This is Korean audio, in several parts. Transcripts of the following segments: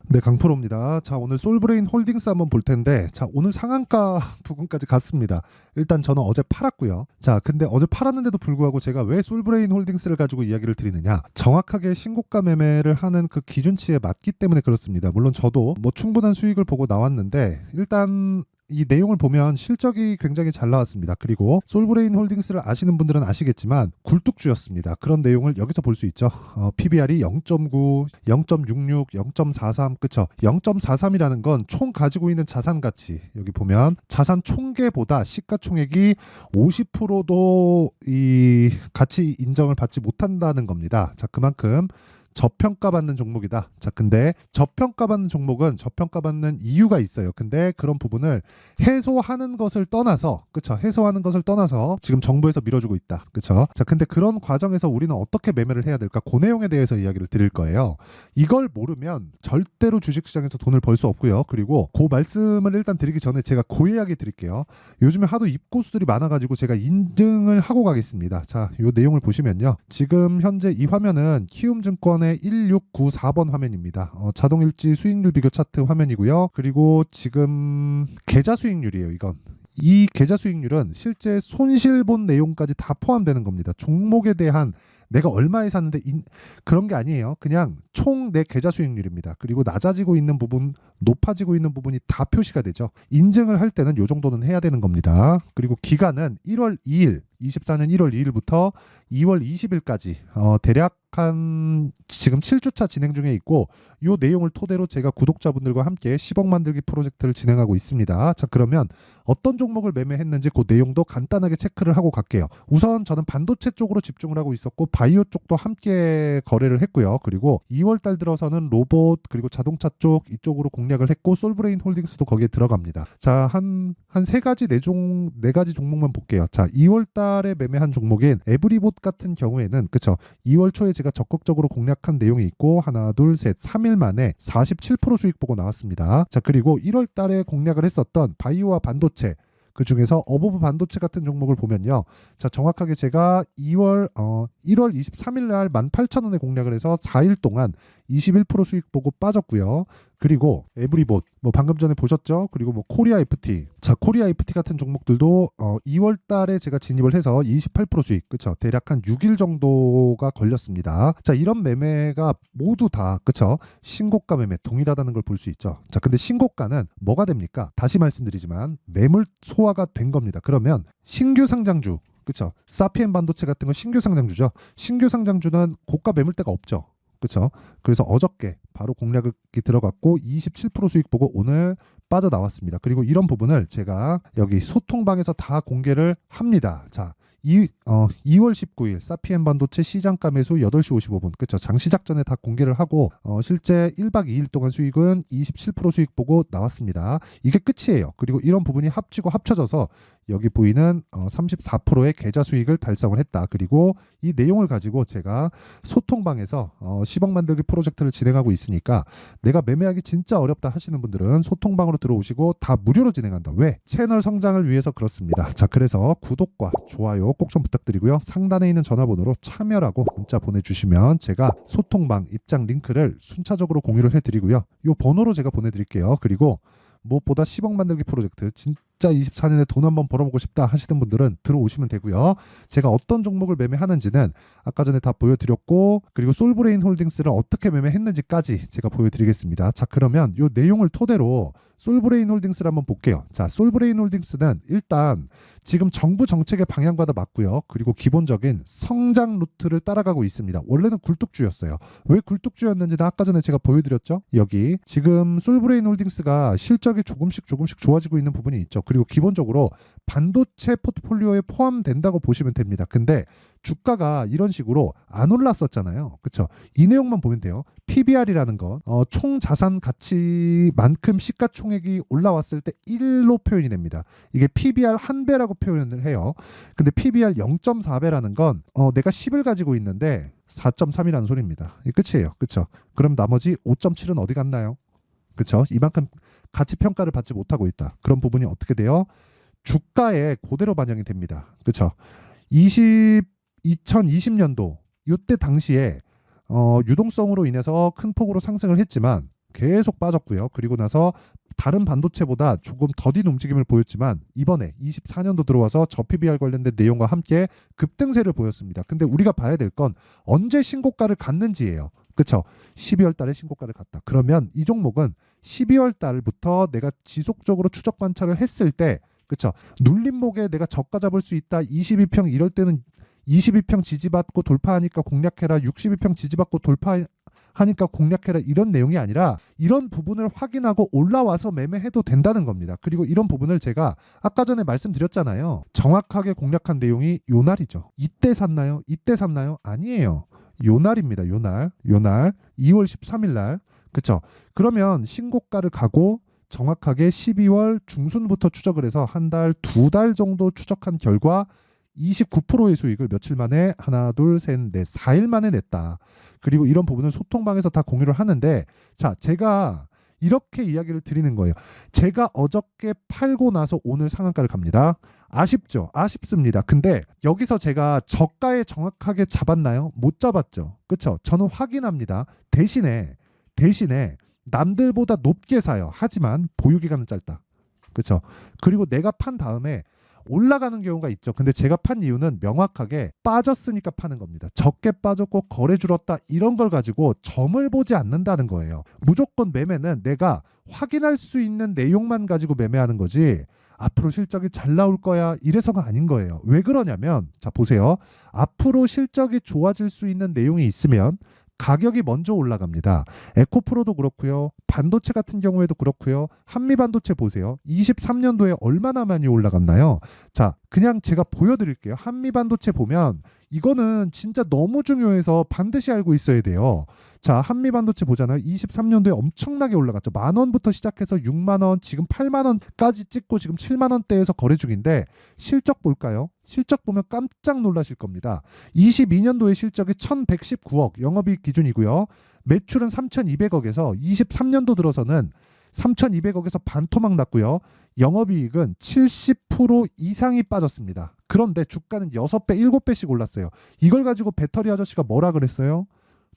네, 강프로입니다. 자, 오늘 솔브레인 홀딩스 한번 볼 텐데, 자, 오늘 상한가 부근까지 갔습니다. 일단 저는 어제 팔았고요. 자, 근데 어제 팔았는데도 불구하고 제가 왜 솔브레인 홀딩스를 가지고 이야기를 드리느냐? 정확하게 신고가 매매를 하는 그 기준치에 맞기 때문에 그렇습니다. 물론 저도 뭐 충분한 수익을 보고 나왔는데, 일단 이 내용을 보면 실적이 굉장히 잘 나왔습니다. 그리고 솔브레인 홀딩스를 아시는 분들은 아시겠지만 굴뚝주였습니다. 그런 내용을 여기서 볼 수 있죠. PBR이 0.9, 0.66, 0.43, 그쵸? 0.43이라는 건 총 가지고 있는 자산 가치, 여기 보면 자산 총계보다 시가총액이 50%도 이 가치 인정을 받지 못한다는 겁니다. 자, 그만큼 저평가받는 종목이다. 자, 근데 저평가받는 종목은 저평가받는 이유가 있어요. 근데 그런 부분을 해소하는 것을 떠나서, 그쵸? 해소하는 것을 떠나서 지금 정부에서 밀어주고 있다. 그쵸? 자, 근데 그런 과정에서 우리는 어떻게 매매를 해야 될까? 그 내용에 대해서 이야기를 드릴 거예요. 이걸 모르면 절대로 주식시장에서 돈을 벌 수 없고요. 그리고 그 말씀을 일단 드리기 전에 제가 그 이야기 드릴게요. 요즘에 하도 입고수들이 많아가지고 제가 인증을 하고 가겠습니다. 자, 이 내용을 보시면요. 지금 현재 이 화면은 키움증권의 1694번 화면입니다. 자동일지 수익률 비교 차트 화면이고요. 그리고 지금 계좌 수익률이에요. 이건. 이 계좌 수익률은 실제 손실 본 내용까지 다 포함되는 겁니다. 종목에 대한 내가 얼마에 샀는데 그런 게 아니에요. 그냥 총 내 계좌 수익률입니다. 그리고 낮아지고 있는 부분, 높아지고 있는 부분이 다 표시가 되죠. 인증을 할 때는 요 정도는 해야 되는 겁니다. 그리고 기간은 1월 2일, 24년 1월 2일부터 2월 20일까지 대략 한 지금 7주차 진행 중에 있고, 이 내용을 토대로 제가 구독자분들과 함께 10억 만들기 프로젝트를 진행하고 있습니다. 자, 그러면 어떤 종목을 매매했는지 그 내용도 간단하게 체크를 하고 갈게요. 우선 저는 반도체 쪽으로 집중을 하고 있었고 바이오 쪽도 함께 거래를 했고요. 그리고 2월 달 들어서는 로봇 그리고 자동차 쪽 이쪽으로 공략을 했고, 솔브레인 홀딩스도 거기에 들어갑니다. 자, 한 세 가지 네 가지 종목만 볼게요. 자, 2월 달에 매매한 종목인 에브리봇 같은 경우에는, 그쵸, 2월 초에 제가 적극적으로 공략한 내용이 있고, 하나 둘 셋 3일 만에 47% 수익 보고 나왔습니다. 자, 그리고 1월 달에 공략을 했었던 바이오와 반도체, 그 중에서 어버브 반도체 같은 종목을 보면요. 자, 정확하게 제가 1월 23일 날 18,000원에 공략을 해서 4일 동안 21% 수익 보고 빠졌고요. 그리고 에브리봇, 뭐 방금 전에 보셨죠? 그리고 뭐 코리아 FT. 자, 코리아 FT 같은 종목들도 2월 달에 제가 진입을 해서 28% 수익, 그쵸? 대략 한 6일 정도가 걸렸습니다. 자, 이런 매매가 모두 다, 그쵸? 신고가 매매 동일하다는 걸 볼 수 있죠. 자, 근데 신고가는 뭐가 됩니까? 다시 말씀드리지만 매물 소화가 된 겁니다. 그러면 신규 상장주, 그쵸? 사피엔 반도체 같은 건 신규 상장주죠. 신규 상장주는 고가 매물대가 없죠. 그쵸? 그래서 어저께 바로 공략이 들어갔고 27% 수익 보고 오늘 빠져나왔습니다. 그리고 이런 부분을 제가 여기 소통방에서 다 공개를 합니다. 자, 2월 19일 사피엔 반도체 시장가 매수 8시 55분, 그쵸? 장 시작 전에 다 공개를 하고 실제 1박 2일 동안 수익은 27% 수익 보고 나왔습니다. 이게 끝이에요. 그리고 이런 부분이 합치고 합쳐져서 여기 보이는 34%의 계좌 수익을 달성을 했다. 그리고 이 내용을 가지고 제가 소통방에서 10억 만들기 프로젝트를 진행하고 있으니까 내가 매매하기 진짜 어렵다 하시는 분들은 소통방으로 들어오시고 다 무료로 진행한다. 왜? 채널 성장을 위해서 그렇습니다. 자, 그래서 구독과 좋아요 꼭 좀 부탁드리고요. 상단에 있는 전화번호로 참여라고 문자 보내주시면 제가 소통방 입장 링크를 순차적으로 공유를 해드리고요. 이 번호로 제가 보내드릴게요. 그리고 무엇보다 10억 만들기 프로젝트 진짜 24년에 돈 한번 벌어보고 싶다 하시는 분들은 들어오시면 되고요. 제가 어떤 종목을 매매하는지는 아까 전에 다 보여드렸고, 그리고 솔브레인 홀딩스를 어떻게 매매했는지까지 제가 보여드리겠습니다. 자, 그러면 이 내용을 토대로 솔브레인 홀딩스를 한번 볼게요. 자, 솔브레인 홀딩스는 일단 지금 정부 정책의 방향과도 맞고요. 그리고 기본적인 성장 루트를 따라가고 있습니다. 원래는 굴뚝주였어요. 왜 굴뚝주였는지는 아까 전에 제가 보여드렸죠. 여기 지금 솔브레인 홀딩스가 실적이 조금씩 좋아지고 있는 부분이 있죠. 그리고 기본적으로 반도체 포트폴리오에 포함된다고 보시면 됩니다. 근데 주가가 이런 식으로 안 올랐었잖아요. 그렇죠? 이 내용만 보면 돼요. PBR이라는 건 총 자산 가치만큼 시가총액이 올라왔을 때 1로 표현이 됩니다. 이게 PBR 한 배라고 표현을 해요. 근데 PBR 0.4배라는 건 내가 10을 가지고 있는데 4.3이라는 소리입니다. 이게 끝이에요. 그렇죠? 그럼 나머지 5.7은 어디 갔나요? 그렇죠? 이만큼 가치 평가를 받지 못하고 있다. 그런 부분이 어떻게 돼요? 주가에 그대로 반영이 됩니다. 그렇죠? 2020년도 이때 당시에 유동성으로 인해서 큰 폭으로 상승을 했지만 계속 빠졌고요. 그리고 나서 다른 반도체보다 조금 더딘 움직임을 보였지만 이번에 24년도 들어와서 저 PBR 관련된 내용과 함께 급등세를 보였습니다. 근데 우리가 봐야 될 건 언제 신고가를 갔는지예요. 그쵸? 12월 달에 신고가를 갔다. 그러면 이 종목은 12월 달부터 내가 지속적으로 추적 관찰을 했을 때, 그쵸? 눌림목에 내가 저가 잡을 수 있다. 22평 이럴 때는 22평 지지받고 돌파하니까 공략해라. 62평 지지받고 돌파하니까 공략해라. 이런 내용이 아니라 이런 부분을 확인하고 올라와서 매매해도 된다는 겁니다. 그리고 이런 부분을 제가 아까 전에 말씀드렸잖아요. 정확하게 공략한 내용이 요 날이죠. 이때 샀나요? 이때 샀나요? 아니에요. 요 날입니다. 요 날. 2월 13일 날. 그쵸? 그러면 신고가를 가고 정확하게 12월 중순부터 추적을 해서 한 달, 두 달 정도 추적한 결과 29%의 수익을 며칠 만에 하나, 둘, 셋, 넷, 4일 만에 냈다. 그리고 이런 부분을 소통방에서 다 공유를 하는데, 자, 제가 이렇게 이야기를 드리는 거예요. 제가 어저께 팔고 나서 오늘 상한가를 갑니다. 아쉽죠? 아쉽습니다. 근데 여기서 제가 저가에 정확하게 잡았나요? 못 잡았죠. 그렇죠? 저는 확인합니다. 대신에 남들보다 높게 사요. 하지만 보유기간은 짧다. 그렇죠? 그리고 내가 판 다음에 올라가는 경우가 있죠. 근데 제가 판 이유는 명확하게 빠졌으니까 파는 겁니다. 적게 빠졌고 거래 줄었다 이런 걸 가지고 점을 보지 않는다는 거예요. 무조건 매매는 내가 확인할 수 있는 내용만 가지고 매매하는 거지 앞으로 실적이 잘 나올 거야 이래서가 아닌 거예요. 왜 그러냐면 자 보세요. 앞으로 실적이 좋아질 수 있는 내용이 있으면 가격이 먼저 올라갑니다. 에코프로도 그렇고요. 반도체 같은 경우에도 그렇고요. 한미반도체 보세요. 23년도에 얼마나 많이 올라갔나요? 자, 그냥 제가 보여드릴게요. 한미반도체 보면 이거는 진짜 너무 중요해서 반드시 알고 있어야 돼요. 자, 한미반도체 보잖아요. 23년도에 엄청나게 올라갔죠. 10,000원부터 시작해서 60,000원, 지금 80,000원까지 찍고 지금 70,000원대에서 거래 중인데 실적 볼까요? 실적 보면 깜짝 놀라실 겁니다. 22년도의 실적이 1,119억, 영업이익 기준이고요. 매출은 3,200억에서 23년도 들어서는 3,200억에서 반토막 났고요. 영업이익은 70% 이상이 빠졌습니다. 그런데 주가는 6배, 7배씩 올랐어요. 이걸 가지고 배터리 아저씨가 뭐라 그랬어요?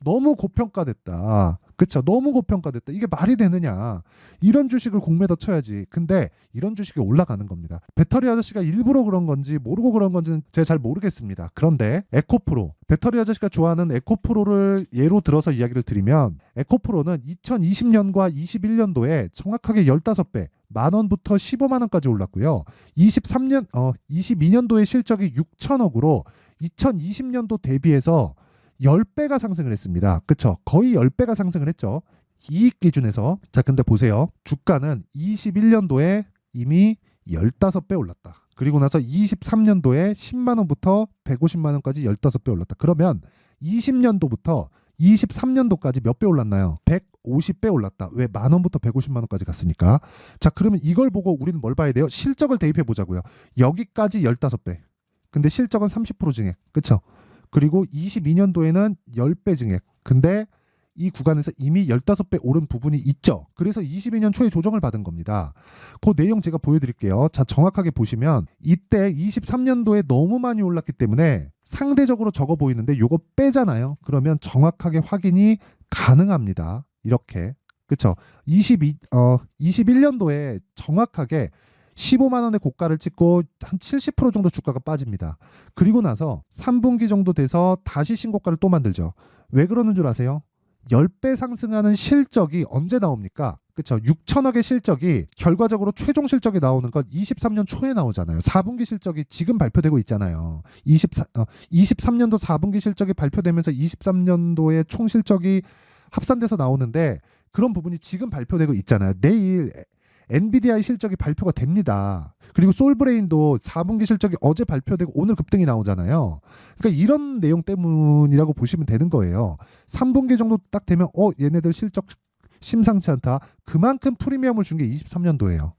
너무 고평가됐다. 그쵸? 너무 고평가됐다. 이게 말이 되느냐. 이런 주식을 공매도 쳐야지. 근데 이런 주식이 올라가는 겁니다. 배터리 아저씨가 일부러 그런 건지 모르고 그런 건지는 제가 잘 모르겠습니다. 그런데 에코프로, 배터리 아저씨가 좋아하는 에코프로를 예로 들어서 이야기를 드리면 에코프로는 2020년과 21년도에 정확하게 15배, 10,000원부터 150,000원까지 올랐고요. 22년도의 실적이 6,000억으로 2020년도 대비해서 10배가 상승을 했습니다. 그쵸? 거의 10배가 상승을 했죠. 이익 기준에서. 자, 근데 보세요. 주가는 21년도에 이미 15배 올랐다. 그리고 나서 23년도에 10만원부터 150만원까지 15배 올랐다. 그러면 20년도부터 23년도까지 몇 배 올랐나요? 150배 올랐다. 왜? 10,000원부터 150만원까지 갔으니까. 자, 그러면 이걸 보고 우리는 뭘 봐야 돼요? 실적을 대입해 보자고요. 여기까지 15배. 근데 실적은 30% 증액. 그쵸? 그리고 22년도에는 10배 증액. 근데 이 구간에서 이미 15배 오른 부분이 있죠. 그래서 22년 초에 조정을 받은 겁니다. 그 내용 제가 보여드릴게요. 자, 정확하게 보시면 이때 23년도에 너무 많이 올랐기 때문에 상대적으로 적어 보이는데 요거 빼잖아요. 그러면 정확하게 확인이 가능합니다. 이렇게. 그쵸? 21년도에 정확하게 15만원의 고가를 찍고 한 70% 정도 주가가 빠집니다. 그리고 나서 3분기 정도 돼서 다시 신고가를 또 만들죠. 왜 그러는 줄 아세요? 10배 상승하는 실적이 언제 나옵니까? 그쵸? 6천억의 실적이 결과적으로 최종 실적이 나오는 건 23년 초에 나오잖아요. 4분기 실적이 지금 발표되고 있잖아요. 23년도 4분기 실적이 발표되면서 23년도의 총 실적이 합산돼서 나오는데 그런 부분이 지금 발표되고 있잖아요. 내일 엔비디아의 실적이 발표가 됩니다. 그리고 솔브레인도 4분기 실적이 어제 발표되고 오늘 급등이 나오잖아요. 그러니까 이런 내용 때문이라고 보시면 되는 거예요. 3분기 정도 딱 되면 얘네들 실적 심상치 않다. 그만큼 프리미엄을 준 게 23년도예요.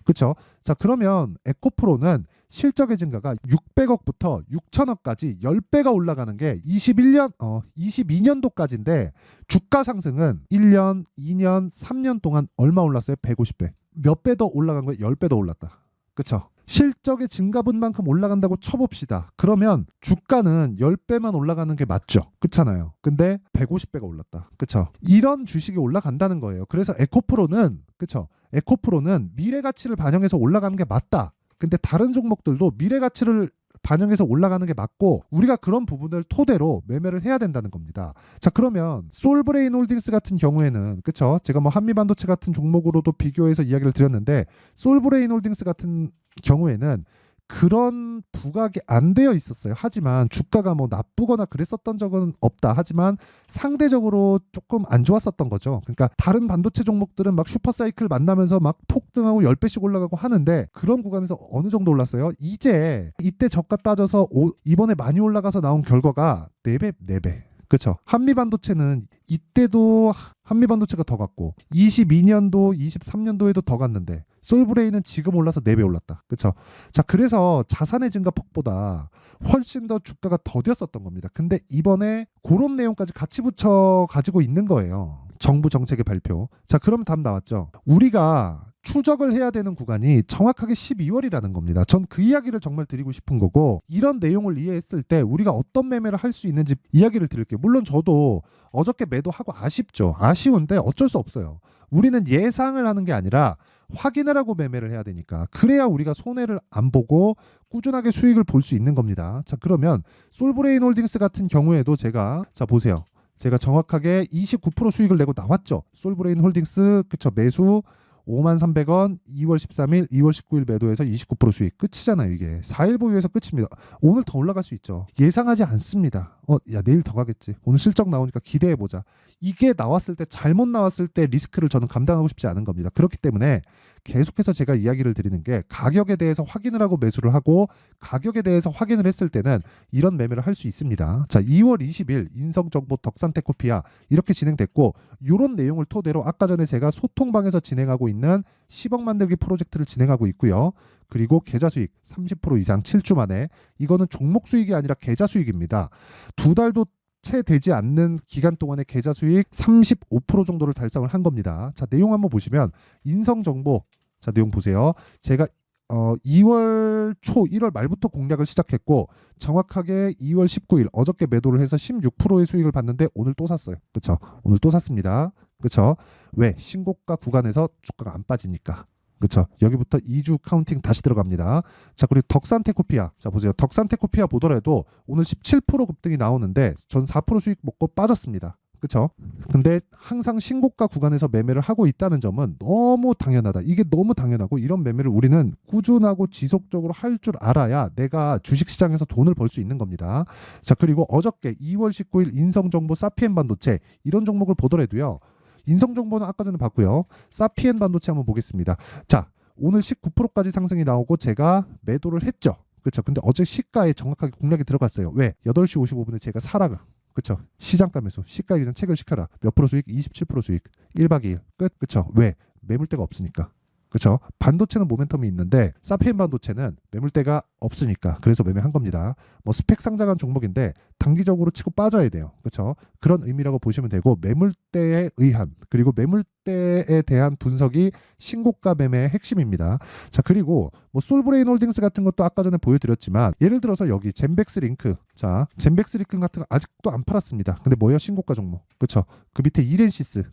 그렇죠? 자, 그러면 에코프로는 실적의 증가가 600억부터 6천억까지 10배가 올라가는 게 22년도까지인데 주가 상승은 1년, 2년, 3년 동안 얼마 올랐어요? 150배. 몇 배 더 올라간 거예요? 10배 더 올랐다. 그렇죠? 실적의 증가분만큼 올라간다고 쳐봅시다. 그러면 주가는 10배만 올라가는 게 맞죠. 그렇잖아요. 근데 150배가 올랐다. 그쵸? 이런 주식이 올라간다는 거예요. 그래서 에코프로는 그쵸? 에코프로는 미래 가치를 반영해서 올라가는 게 맞다. 근데 다른 종목들도 미래 가치를 반영해서 올라가는 게 맞고 우리가 그런 부분을 토대로 매매를 해야 된다는 겁니다. 자, 그러면 솔브레인 홀딩스 같은 경우에는 그쵸? 제가 뭐 한미반도체 같은 종목으로도 비교해서 이야기를 드렸는데 솔브레인 홀딩스 같은 경우에는 그런 부각이 안 되어 있었어요. 하지만 주가가 뭐 나쁘거나 그랬었던 적은 없다. 하지만 상대적으로 조금 안 좋았었던 거죠. 그러니까 다른 반도체 종목들은 막 슈퍼사이클 만나면서 막 폭등하고 10배씩 올라가고 하는데 그런 구간에서 어느 정도 올랐어요? 이제 이때 저가 따져서 이번에 많이 올라가서 나온 결과가 4배, 4배. 그렇죠. 한미반도체는 이때도 한미반도체가 더 갔고 22년도, 23년도에도 더 갔는데 솔브레인은 지금 올라서 4배 올랐다. 그렇죠. 자, 그래서 자산의 증가폭보다 훨씬 더 주가가 더뎠었던 겁니다. 근데 이번에 그런 내용까지 같이 붙여 가지고 있는 거예요. 정부 정책의 발표. 자, 그럼 답 나왔죠. 우리가 추적을 해야 되는 구간이 정확하게 12월이라는 겁니다. 전 그 이야기를 정말 드리고 싶은 거고 이런 내용을 이해했을 때 우리가 어떤 매매를 할 수 있는지 이야기를 드릴게요. 물론 저도 어저께 매도하고 아쉽죠. 아쉬운데 어쩔 수 없어요. 우리는 예상을 하는 게 아니라 확인을 하고 매매를 해야 되니까 그래야 우리가 손해를 안 보고 꾸준하게 수익을 볼 수 있는 겁니다. 자, 그러면 솔브레인 홀딩스 같은 경우에도 제가 자 보세요. 제가 정확하게 29% 수익을 내고 나왔죠. 솔브레인 홀딩스 그쵸 매수 53,300원 2월 13일 2월 19일 매도해서 29% 수익 끝이잖아요. 이게 4일 보유해서 끝입니다. 오늘 더 올라갈 수 있죠. 예상하지 않습니다. 야 내일 더 가겠지. 오늘 실적 나오니까 기대해보자. 이게 나왔을 때 잘못 나왔을 때 리스크를 저는 감당하고 싶지 않은 겁니다. 그렇기 때문에 계속해서 제가 이야기를 드리는 게 가격에 대해서 확인을 하고 매수를 하고 가격에 대해서 확인을 했을 때는 이런 매매를 할 수 있습니다. 자, 2월 20일 인성정보 덕산테코피아 이렇게 진행됐고 이런 내용을 토대로 아까 전에 제가 소통방에서 진행하고 있는 10억 만들기 프로젝트를 진행하고 있고요. 그리고 계좌 수익 30% 이상 7주 만에 이거는 종목 수익이 아니라 계좌 수익입니다. 2달도 채 되지 않는 기간 동안의 계좌 수익 35% 정도를 달성을 한 겁니다. 자, 내용 한번 보시면 인성정보 자 내용 보세요. 제가 2월 초 1월 말부터 공략을 시작했고 정확하게 2월 19일 어저께 매도를 해서 16%의 수익을 봤는데 오늘 또 샀어요. 그렇죠? 오늘 또 샀습니다. 그렇죠? 왜? 신고가 구간에서 주가가 안 빠지니까. 그렇죠. 여기부터 2주 카운팅 다시 들어갑니다. 자, 그리고 덕산테코피아. 자, 보세요. 덕산테코피아 보더라도 오늘 17% 급등이 나오는데 전 4% 수익 먹고 빠졌습니다. 그렇죠? 근데 항상 신고가 구간에서 매매를 하고 있다는 점은 너무 당연하다. 이게 너무 당연하고 이런 매매를 우리는 꾸준하고 지속적으로 할 줄 알아야 내가 주식시장에서 돈을 벌 수 있는 겁니다. 자, 그리고 어저께 2월 19일 인성정보 사피엔 반도체 이런 종목을 보더라도요. 인성정보는 아까 전에 봤고요. 사피엔 반도체 한번 보겠습니다. 자, 오늘 19%까지 상승이 나오고 제가 매도를 했죠. 그렇죠. 근데 어제 시가에 정확하게 공략이 들어갔어요. 왜? 8시 55분에 제가 사라가 그렇죠. 시장가 매수. 시가에 그냥 체결 시켜라. 몇 프로 수익? 27% 수익. 1박 2일. 끝. 그렇죠. 왜? 매물대가 없으니까. 그렇죠. 반도체는 모멘텀이 있는데 사피엔 반도체는 매물대가 없으니까 그래서 매매한 겁니다. 뭐 스펙 상장한 종목인데 단기적으로 치고 빠져야 돼요. 그렇죠. 그런 의미라고 보시면 되고 매물대에 의한 그리고 매물대에 대한 분석이 신고가 매매의 핵심입니다. 자, 그리고 뭐 솔브레인 홀딩스 같은 것도 아까 전에 보여드렸지만 예를 들어서 여기 젠백스 링크 자 젠백스 링크 같은 거 아직도 안 팔았습니다. 근데 뭐예요? 신고가 종목. 그렇죠. 그 밑에 이렌시스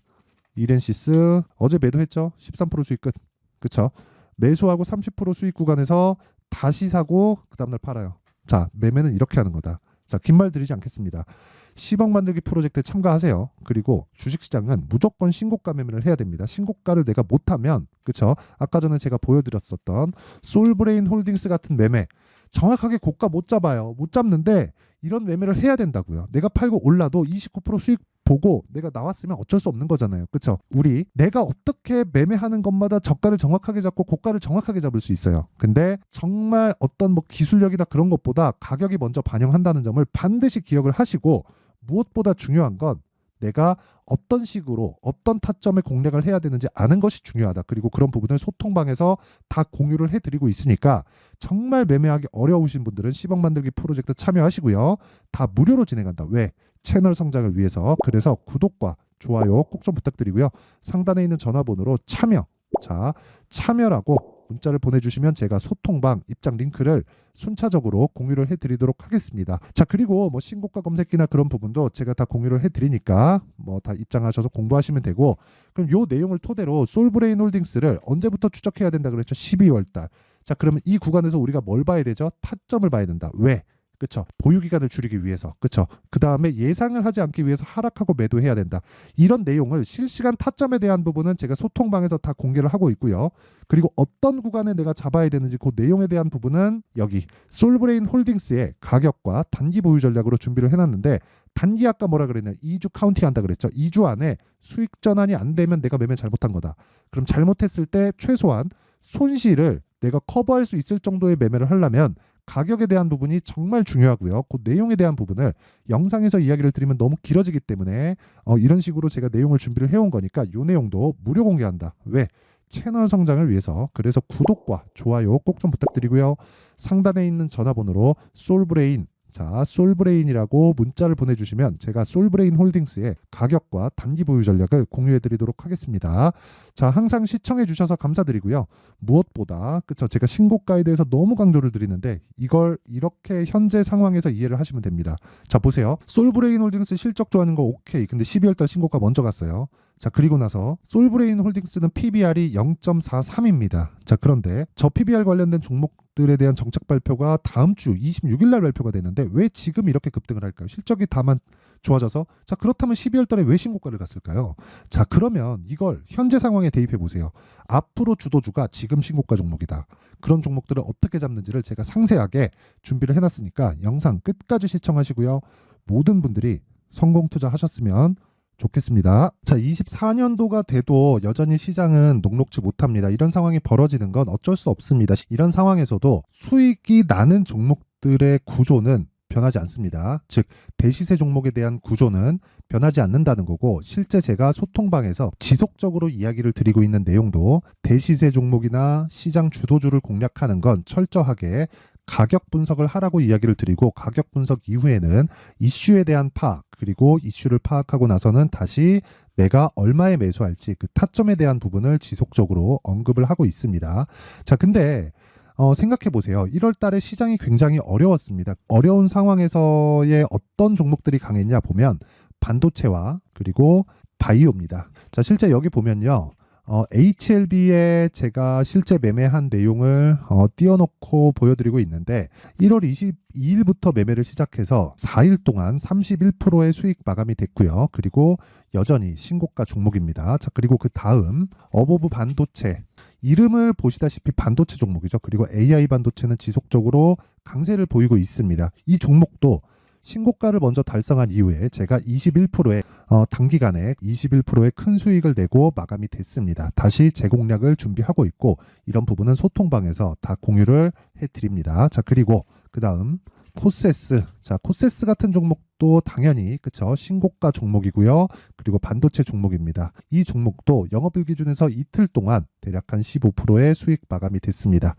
어제 매도했죠. 13% 수익 끝. 그렇죠. 매수하고 30% 수익 구간에서 다시 사고 그 다음날 팔아요. 자, 매매는 이렇게 하는 거다. 자, 긴 말 드리지 않겠습니다. 10억 만들기 프로젝트에 참가하세요. 그리고 주식시장은 무조건 신고가 매매를 해야 됩니다. 신고가를 내가 못하면 그렇죠. 아까 전에 제가 보여드렸었던 솔브레인 홀딩스 같은 매매 정확하게 고가 못 잡아요. 못 잡는데 이런 매매를 해야 된다고요. 내가 팔고 올라도 29% 수익 보고 내가 나왔으면 어쩔 수 없는 거잖아요. 그렇죠? 우리 내가 어떻게 매매하는 것마다 저가를 정확하게 잡고 고가를 정확하게 잡을 수 있어요. 근데 정말 어떤 뭐 기술력이나 그런 것보다 가격이 먼저 반영한다는 점을 반드시 기억을 하시고 무엇보다 중요한 건 내가 어떤 식으로 어떤 타점에 공략을 해야 되는지 아는 것이 중요하다. 그리고 그런 부분을 소통방에서 다 공유를 해드리고 있으니까 정말 매매하기 어려우신 분들은 10억 만들기 프로젝트 참여하시고요. 다 무료로 진행한다. 왜? 채널 성장을 위해서. 그래서 구독과 좋아요 꼭 좀 부탁드리고요. 상단에 있는 전화번호로 참여라고 문자를 보내주시면 제가 소통방 입장 링크를 순차적으로 공유를 해드리도록 하겠습니다. 자, 그리고 뭐 신고가 검색기나 그런 부분도 제가 다 공유를 해드리니까 뭐 다 입장하셔서 공부하시면 되고, 그럼 요 내용을 토대로 솔브레인 홀딩스를 언제부터 추적해야 된다 그랬죠? 12월 달. 자, 그러면 이 구간에서 우리가 뭘 봐야 되죠? 타점을 봐야 된다. 왜? 그쵸? 보유 기간을 줄이기 위해서. 그쵸? 그 다음에 예상을 하지 않기 위해서 하락하고 매도해야 된다. 이런 내용을 실시간 타점에 대한 부분은 제가 소통방에서 다 공개를 하고 있고요. 그리고 어떤 구간에 내가 잡아야 되는지 그 내용에 대한 부분은 여기 솔브레인 홀딩스의 가격과 단기 보유 전략으로 준비를 해놨는데, 단기 아까 뭐라 그랬냐? 2주 카운팅한다 그랬죠. 2주 안에 수익 전환이 안 되면 내가 매매 잘못한 거다. 그럼 잘못했을 때 최소한 손실을 내가 커버할 수 있을 정도의 매매를 하려면 가격에 대한 부분이 정말 중요하고요. 그 내용에 대한 부분을 영상에서 이야기를 드리면 너무 길어지기 때문에 이런 식으로 제가 내용을 준비를 해온 거니까 이 내용도 무료 공개한다. 왜? 채널 성장을 위해서. 그래서 구독과 좋아요 꼭 좀 부탁드리고요. 상단에 있는 전화번호로 솔브레인, 자, 솔브레인이라고 문자를 보내주시면 제가 솔브레인 홀딩스의 가격과 단기 보유 전략을 공유해드리도록 하겠습니다. 자, 항상 시청해주셔서 감사드리고요. 무엇보다 그쵸, 제가 신고가에 대해서 너무 강조를 드리는데 이걸 이렇게 현재 상황에서 이해를 하시면 됩니다. 자, 보세요. 솔브레인 홀딩스 실적 좋아하는 거 오케이. 근데 12월달 신고가 먼저 갔어요. 자, 그리고 나서 솔브레인 홀딩스는 PBR이 0.43입니다. 자, 그런데 저 PBR 관련된 종목들에 대한 정책 발표가 다음 주 26일 날 발표가 되는데 왜 지금 이렇게 급등을 할까요? 실적이 다만 좋아져서. 자, 그렇다면 12월 달에 왜 신고가를 갔을까요? 자, 그러면 이걸 현재 상황에 대입해 보세요. 앞으로 주도주가 지금 신고가 종목이다. 그런 종목들을 어떻게 잡는지를 제가 상세하게 준비를 해놨으니까 영상 끝까지 시청하시고요. 모든 분들이 성공 투자하셨으면 좋겠습니다. 자, 24년도가 돼도 여전히 시장은 녹록지 못합니다. 이런 상황이 벌어지는 건 어쩔 수 없습니다. 이런 상황에서도 수익이 나는 종목들의 구조는 변하지 않습니다. 즉, 대시세 종목에 대한 구조는 변하지 않는다는 거고, 실제 제가 소통방에서 지속적으로 이야기를 드리고 있는 내용도 대시세 종목이나 시장 주도주를 공략하는 건 철저하게 가격 분석을 하라고 이야기를 드리고, 가격 분석 이후에는 이슈에 대한 파악, 그리고 이슈를 파악하고 나서는 다시 내가 얼마에 매수할지 그 타점에 대한 부분을 지속적으로 언급을 하고 있습니다. 자, 근데 생각해 보세요. 1월 달에 시장이 굉장히 어려웠습니다. 어려운 상황에서의 어떤 종목들이 강했냐 보면 반도체와 그리고 바이오입니다. 자, 실제 여기 보면요. HLB에 제가 실제 매매한 내용을 띄워놓고 보여드리고 있는데 1월 22일부터 매매를 시작해서 4일 동안 31%의 수익 마감이 됐고요. 그리고 여전히 신고가 종목입니다. 자, 그리고 그 다음 어보브 반도체, 이름을 보시다시피 반도체 종목이죠. 그리고 AI 반도체는 지속적으로 강세를 보이고 있습니다. 이 종목도 신고가를 먼저 달성한 이후에 제가 21%의 단기간에 21%의 큰 수익을 내고 마감이 됐습니다. 다시 재공략을 준비하고 있고, 이런 부분은 소통방에서 다 공유를 해드립니다. 자, 그리고 그 다음 코세스. 자, 코세스 같은 종목도 당연히 그쵸, 신고가 종목이고요. 그리고 반도체 종목입니다. 이 종목도 영업일 기준에서 이틀 동안 대략 한 15%의 수익 마감이 됐습니다.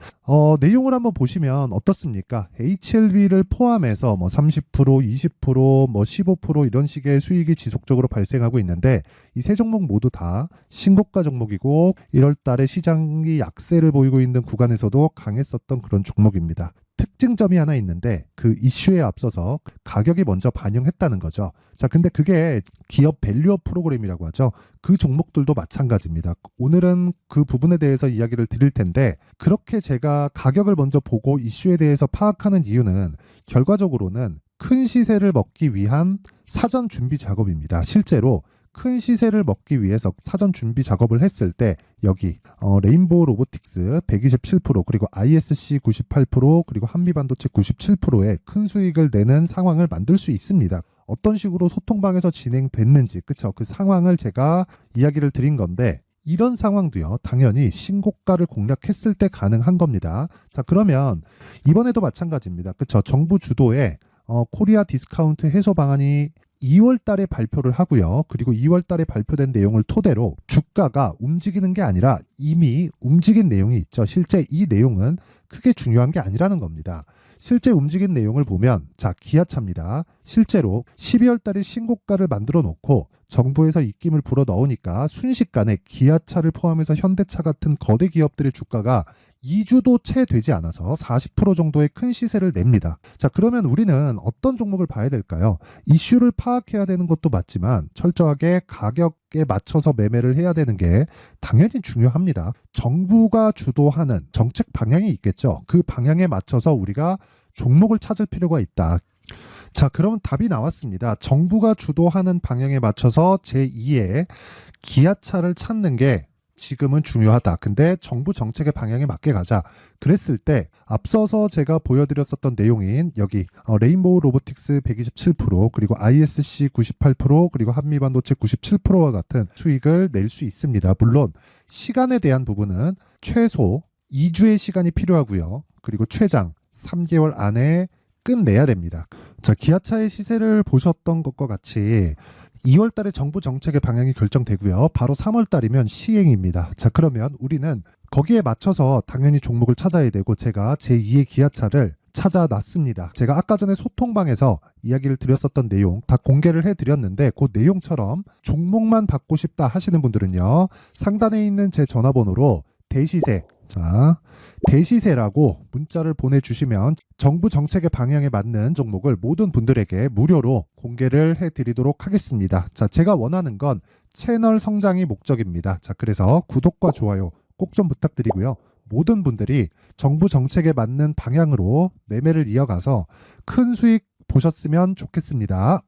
내용을 한번 보시면 어떻습니까? HLB를 포함해서 뭐 30%, 20%, 뭐 15% 이런 식의 수익이 지속적으로 발생하고 있는데, 이 세 종목 모두 다 신고가 종목이고 1월 달에 시장이 약세를 보이고 있는 구간에서도 강했었던 그런 종목입니다. 특징점이 하나 있는데 그 이슈에 앞서서 가격이 먼저 반영했다는 거죠. 자, 근데 그게 기업 밸류업 프로그램이라고 하죠. 그 종목들도 마찬가지입니다. 오늘은 그 부분에 대해서 이야기를 드릴 텐데, 그렇게 제가 가격을 먼저 보고 이슈에 대해서 파악하는 이유는 결과적으로는 큰 시세를 먹기 위한 사전 준비 작업입니다. 실제로 큰 시세를 먹기 위해서 사전 준비 작업을 했을 때 여기 레인보우 로보틱스 127%, 그리고 ISC 98%, 그리고 한미반도체 97%의 큰 수익을 내는 상황을 만들 수 있습니다. 어떤 식으로 소통방에서 진행됐는지, 그쵸, 그 상황을 제가 이야기를 드린 건데, 이런 상황도요 당연히 신고가를 공략했을 때 가능한 겁니다. 자, 그러면 이번에도 마찬가지입니다. 그쵸, 정부 주도의 코리아 디스카운트 해소 방안이 2월 달에 발표를 하고요. 그리고 2월 달에 발표된 내용을 토대로 주가가 움직이는 게 아니라 이미 움직인 내용이 있죠. 실제 이 내용은 크게 중요한 게 아니라는 겁니다. 실제 움직인 내용을 보면, 자, 기아차입니다. 실제로 12월 달에 신고가를 만들어 놓고 정부에서 입김을 불어 넣으니까 순식간에 기아차를 포함해서 현대차 같은 거대 기업들의 주가가 2주도 채 되지 않아서 40% 정도의 큰 시세를 냅니다. 자, 그러면 우리는 어떤 종목을 봐야 될까요? 이슈를 파악해야 되는 것도 맞지만 철저하게 가격에 맞춰서 매매를 해야 되는 게 당연히 중요합니다. 정부가 주도하는 정책 방향이 있겠죠. 그 방향에 맞춰서 우리가 종목을 찾을 필요가 있다. 자, 그러면 답이 나왔습니다. 정부가 주도하는 방향에 맞춰서 제2의 기아차를 찾는 게 지금은 중요하다. 근데 정부 정책의 방향에 맞게 가자. 그랬을 때 앞서서 제가 보여드렸었던 내용인 여기 레인보우 로보틱스 127% 그리고 ISC 98% 그리고 한미반도체 97%와 같은 수익을 낼 수 있습니다. 물론 시간에 대한 부분은 최소 2주의 시간이 필요하고요. 그리고 최장 3개월 안에 끝내야 됩니다. 자, 기아차의 시세를 보셨던 것과 같이 2월 달에 정부 정책의 방향이 결정되고요. 바로 3월 달이면 시행입니다. 자, 그러면 우리는 거기에 맞춰서 당연히 종목을 찾아야 되고 제가 제2의 기아차를 찾아놨습니다. 제가 아까 전에 소통방에서 이야기를 드렸었던 내용 다 공개를 해드렸는데 그 내용처럼 종목만 받고 싶다 하시는 분들은요. 상단에 있는 제 전화번호로 대시세, 자, 대시세라고 문자를 보내주시면 정부 정책의 방향에 맞는 종목을 모든 분들에게 무료로 공개를 해드리도록 하겠습니다. 자, 제가 원하는 건 채널 성장이 목적입니다. 자, 그래서 구독과 좋아요 꼭 좀 부탁드리고요. 모든 분들이 정부 정책에 맞는 방향으로 매매를 이어가서 큰 수익 보셨으면 좋겠습니다.